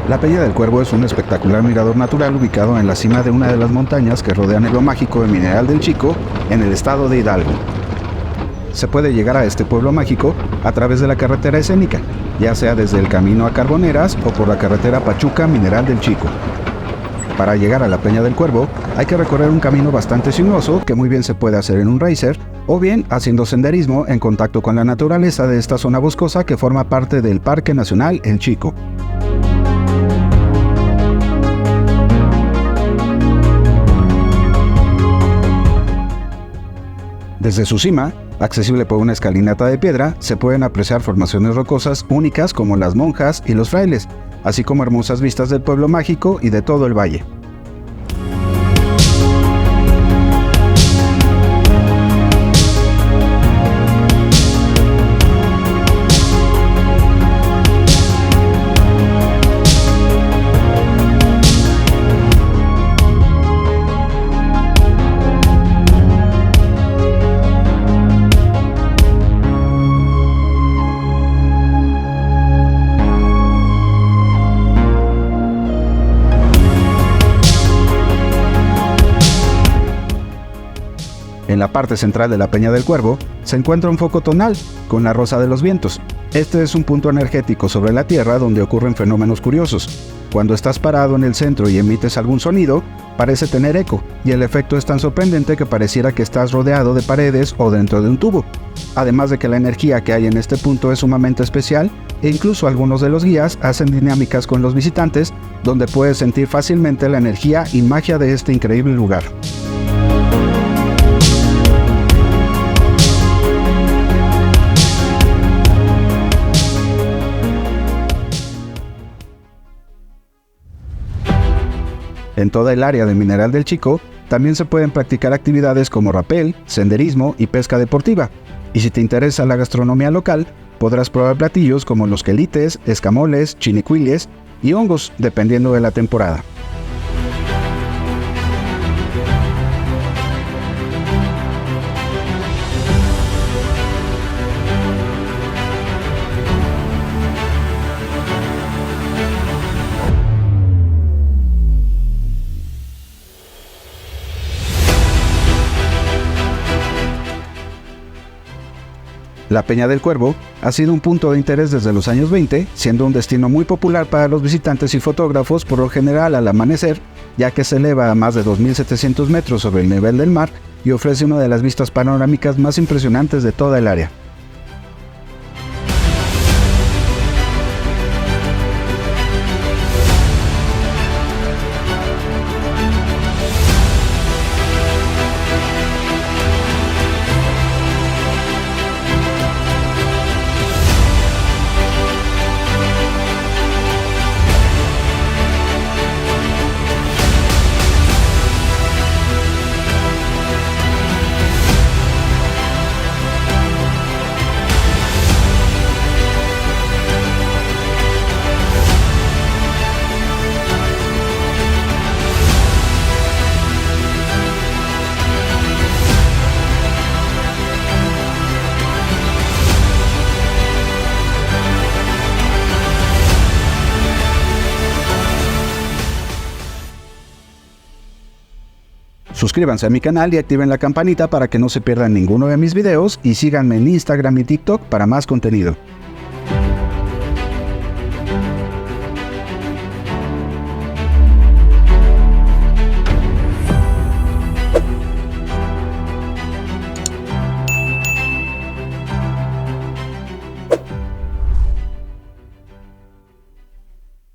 La Peña del Cuervo es un espectacular mirador natural ubicado en la cima de una de las montañas que rodean el pueblo mágico de Mineral del Chico, en el estado de Hidalgo. Se puede llegar a este pueblo mágico a través de la carretera escénica, ya sea desde el camino a Carboneras o por la carretera Pachuca-Mineral del Chico. Para llegar a la Peña del Cuervo hay que recorrer un camino bastante sinuoso que muy bien se puede hacer en un racer o bien haciendo senderismo en contacto con la naturaleza de esta zona boscosa que forma parte del Parque Nacional El Chico. Desde su cima, accesible por una escalinata de piedra, se pueden apreciar formaciones rocosas únicas como las monjas y los frailes, así como hermosas vistas del pueblo mágico y de todo el valle. En la parte central de la Peña del Cuervo se encuentra un foco tonal con la Rosa de los Vientos. Este es un punto energético sobre la Tierra donde ocurren fenómenos curiosos. Cuando estás parado en el centro y emites algún sonido, parece tener eco, y el efecto es tan sorprendente que pareciera que estás rodeado de paredes o dentro de un tubo. Además de que la energía que hay en este punto es sumamente especial, e incluso algunos de los guías hacen dinámicas con los visitantes, donde puedes sentir fácilmente la energía y magia de este increíble lugar. En toda el área de Mineral del Chico también se pueden practicar actividades como rapel, senderismo y pesca deportiva. Y si te interesa la gastronomía local, podrás probar platillos como los quelites, escamoles, chinicuiles y hongos, dependiendo de la temporada. La Peña del Cuervo ha sido un punto de interés desde los años 20, siendo un destino muy popular para los visitantes y fotógrafos por lo general al amanecer, ya que se eleva a más de 2.700 metros sobre el nivel del mar y ofrece una de las vistas panorámicas más impresionantes de toda el área. Suscríbanse a mi canal y activen la campanita para que no se pierdan ninguno de mis videos y síganme en Instagram y TikTok para más contenido.